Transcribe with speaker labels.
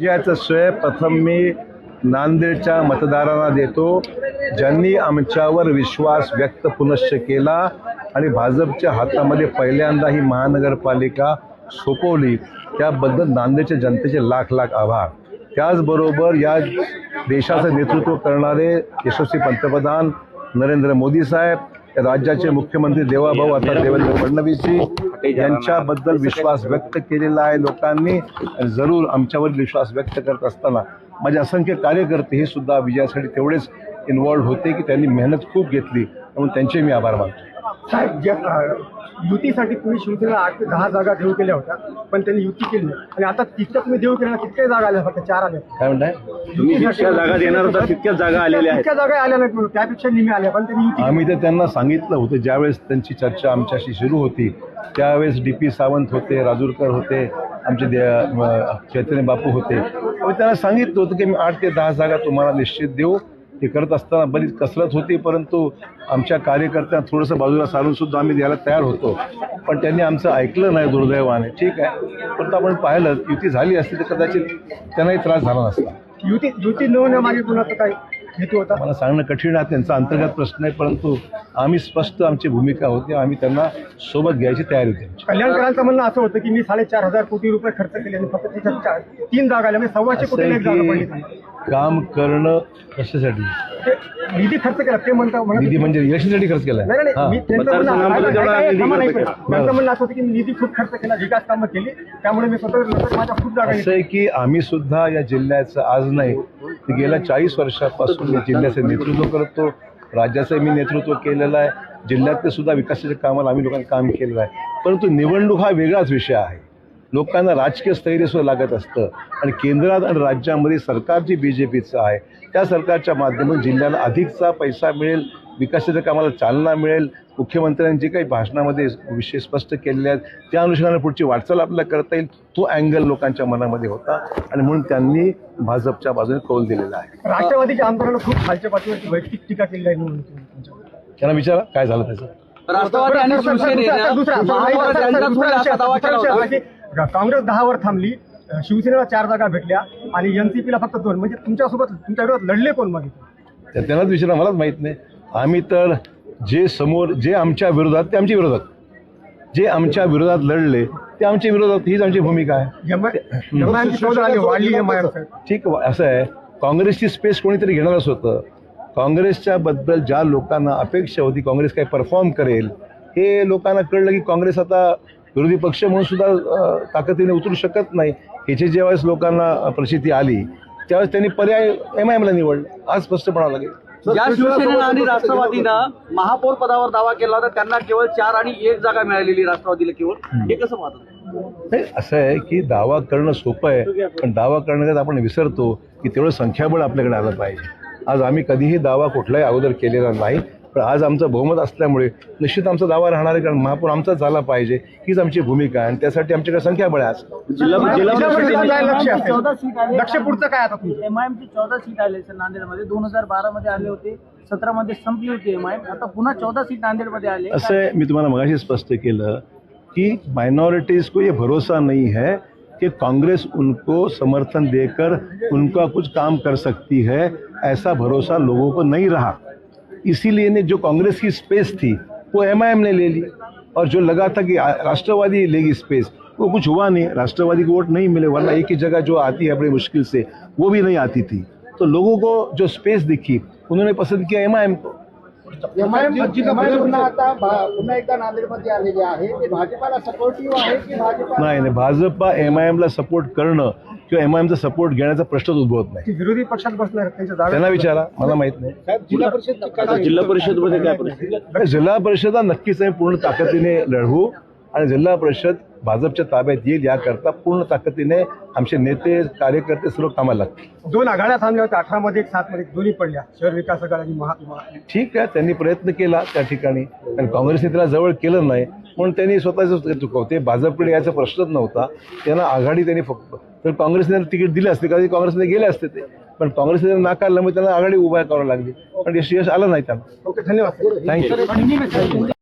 Speaker 1: याचं श्रेय प्रथम मी नांदेडच्या मतदारांना देतो, ज्यांनी आमच्यावर विश्वास व्यक्त पुनश्च केला आणि भाजपच्या हातामध्ये पहिल्यांदा ही महानगरपालिका सोपवली, त्याबद्दल नांदेडच्या जनतेचे लाख लाख आभार। त्याचबरोबर या देशाचं नेतृत्व करणारे यशस्वी पंतप्रधान नरेंद्र मोदी साहेब, राज्याचे मुख्यमंत्री देवाभाऊ अर्थात देवेंद्र फडणवीसजी यांच्याबद्दल विश्वास व्यक्त केलेला आहे लोकांनी। जरूर आमच्यावर विश्वास व्यक्त करत असताना माझे असंख्य कार्यकर्ते हे सुद्धा विजयासाठी तेवढेच इन्व्हॉल्व होते की त्यांनी मेहनत खूप घेतली, म्हणून त्यांचे मी आभार मानतो।
Speaker 2: साहेब, युतीसाठी तुम्ही शिवसेनेला 8 ते 10 जागा देऊ केल्या होत्या, पण त्यांनी युती केली नाही आणि आता तितक्या तुम्ही देऊ केल्या, कितक्या जागा आल्या? फक्त 4 आल्या।
Speaker 1: काय म्हणताय?
Speaker 3: तुम्ही जितक्या जागा देणार होता तितक्याच जागा आलेल्या आहेत।
Speaker 2: तितक्या जागा आल्या नाही, त्यापेक्षा निम्या आल्या, पण त्यांनी युती।
Speaker 1: आम्ही तर त्यांना सांगितलं होतं, ज्यावेळेस त्यांची चर्चा आमच्याशी सुरू होती त्यावेळेस डी.पी. सावंत होते, राजूरकर होते, आमचे चैतन्य बापू होते, आम्ही त्यांना सांगितलं होतं की मी 8 ते 10 जागा तुम्हाला निश्चित देऊ। ते करत असताना बरीच कसरत होती, परंतु आमच्या कार्यकर्त्यांना थोडंसं बाजूला सारून सुद्धा आम्ही द्यायला तयार होतो, पण त्यांनी आमचं ऐकलं नाही दुर्दैवाने। ठीक आहे, परंतु आपण पाहिलं युती झाली असती तर कदाचित त्यांनाही त्रास झाला नसता।
Speaker 2: युती न होण्यामागे कुणाचं काय हेतू होता
Speaker 1: मला सांगणं कठीण आहे, त्यांचा अंतर्गत प्रश्न आहे, परंतु आम्ही स्पष्ट आमची भूमिका होती, आम्ही त्यांना सोबत घ्यायची तयारी होती।
Speaker 2: कल्याणकरांचं म्हणणं असं होतं की मी 4.5 कोटी रुपये खर्च केले आणि फक्त त्याच्यात 3 जागा आल्या, म्हणजे 2.25 कोटी जागा पडली।
Speaker 1: काम करणं कशासाठी?
Speaker 2: निधी खर्च केला ते
Speaker 1: निधी म्हणजे इलेक्शनसाठी खर्च केलाय?
Speaker 2: त्यांचं म्हणणं असं होतं की मी निधी खूप खर्च केला, विकास कामं केली, त्यामुळे मी स्वतः माझ्या खूप जागा।
Speaker 1: असं आहे की आम्ही सुद्धा या जिल्ह्याचं आज नाही, गेल्या 40 वर्षापासून या जिल्ह्याचं नेतृत्व करतो, राज्याचं मी नेतृत्व केलेलं आहे, जिल्ह्यातले सुद्धा विकासाच्या कामाला आम्ही लोकांनी काम केलेलं आहे। परंतु निवडणूक हा वेगळाच विषय आहे, लोकांना राजकीय स्थैर्य सुद्धा लागत असतं आणि केंद्रात आणि राज्यामध्ये सरकार जी BJPचं आहे त्या सरकारच्या माध्यमातून जिल्ह्याला अधिकचा पैसा मिळेल, विकासाच्या कामाला चालना मिळेल। मुख्यमंत्र्यांनी जे काही भाषणामध्ये विषय स्पष्ट केलेले आहेत त्या अनुषंगाने पुढची वाटचाल आपल्याला करता येईल, तो अँगल लोकांच्या मनामध्ये होता आणि म्हणून त्यांनी भाजपच्या बाजूने कौल दिलेला आहे।
Speaker 2: राष्ट्रवादीच्या आमदारांना खूप खालच्या पातळीवरची वैयक्तिक टीका केली आहे म्हणून
Speaker 1: त्यांना विचारा काय झालं त्याचं।
Speaker 3: राष्ट्रवादी आणि
Speaker 2: काँग्रेस 10 वर थांबली, शिवसेनेला 4 जागा भेटल्या आणि एनसीपीला फक्त 2, म्हणजे तुमच्यासोबत तुमच्या विरोधात लढले कोण मग?
Speaker 1: त्यांनाच विचारा, मलाच माहीत नाही। आम्ही तर जे आमच्या विरोधात ते आमच्या विरोधात, जे आमच्या विरोधात लढले ते आमच्या विरोधात, हीच आमची भूमिका आहे। ठीक असं आहे, काँग्रेसची स्पेस कोणीतरी घेणारच होतं। काँग्रेसच्या बद्दल ज्या लोकांना अपेक्षा होती काँग्रेस काय परफॉर्म करेल, हे लोकांना कळलं की काँग्रेस आता विरोधी पक्ष म्हणून सुद्धा ताकदीने उतरू शकत नाही। ह्याची ज्यावेळेस लोकांना प्रचिती आली त्यावेळेस त्यांनी पर्याय MIMला निवडलं, आज स्पष्टपणा लागेल।
Speaker 3: ज्या शिवसेनेनं आणि राष्ट्रवादीनं महापौर पदावर दावा केला होता त्यांना केवळ 4 आणि 1 जागा मिळालेली, राष्ट्रवादीला केवळ, हे कसं पाहतात?
Speaker 1: नाही, असं आहे की दावा करणं सोपं आहे, पण दावा करण्यात आपण विसरतो की तेवढं संख्याबळ आपल्याकडे आलं पाहिजे। आज आम्ही कधीही दावा कुठलाही अगोदर केलेला नाही, पण आज आमचं बहुमत असल्यामुळे निश्चित आमचा दावा राहणार आहे, कारण महापौर आमचाच झाला पाहिजे हीच आमची भूमिका आहे आणि त्यासाठी आमच्याकडे संख्याबळ आहे। आज
Speaker 2: लक्ष पुढचं काय आता?
Speaker 4: MIMची 14 सीट आले सर नांदेडमध्ये, 2012 मध्ये आले होते, 17 मध्ये संपली होती MIM, आता पुन्हा 14 सीट नांदेडमध्ये आले।
Speaker 1: असं आहे, मी तुम्हाला मगाशी स्पष्ट केलं की माइनॉरिटीज को ये भरोसा नहीं है कि कांग्रेस उनको समर्थन देकर उनका कुछ काम कर सकती है, ऐसा भरोसा लोगों को नहीं रहा। इसीलिए ने जो कांग्रेस की स्पेस थी वो MIM ने ले ली, और जो लगा था कि राष्ट्रवादी लेगी स्पेस, वो कुछ हुआ नहीं, राष्ट्रवादी को वोट नहीं मिले, वरना एक ही जगह जो आती है बड़ी मुश्किल से वो भी नहीं आती थी। तो लोगों को जो स्पेस दिखी उन्होंने पसंद किया MIM को।
Speaker 2: पुन्हा एकदा नांदेडमध्ये आलेले आहे, ते भाजपाला सपोर्टिव्ह आहे की भाजपा?
Speaker 1: नाही, भाजपा MIMला सपोर्ट करणं किंवा MIMचा सपोर्ट घेण्याचा प्रश्नच उद्भवत नाही।
Speaker 2: विरोधी पक्षात बसणार
Speaker 1: त्यांना विचारा, मला माहित नाही।
Speaker 3: जिल्हा परिषदमध्ये काय परिस्थिती?
Speaker 1: जिल्हा परिषद नक्कीच आम्ही पूर्ण ताकदीने लढवू आणि जिल्हा परिषद भाजपच्या ताब्यात येईल याकरता पूर्ण ताकदीने आमचे नेते कार्यकर्ते सर्व कामाला लागतील।
Speaker 2: 2 आघाड्या थांबल्या होत्या, 18 मध्ये 7 मध्ये दोन्ही पडल्या, शहर विकास आघाडी आणि महात्मा।
Speaker 1: ठीक आहे, त्यांनी प्रयत्न केला त्या ठिकाणी आणि काँग्रेसने त्याला जवळ केलं नाही म्हणून त्यांनी स्वतःच चुकवते, भाजपकडे याचा प्रश्नच नव्हता, त्यांना आघाडी त्यांनी फक्त, तर काँग्रेसने तिकीट दिले असते कधी काँग्रेसने गेले असते ते, पण काँग्रेसने नाकारलं, मग त्यांना आघाडी उभा करावी लागली, पण यश आलं नाही त्यांना।
Speaker 2: ओके, धन्यवाद,
Speaker 1: थँक्यू।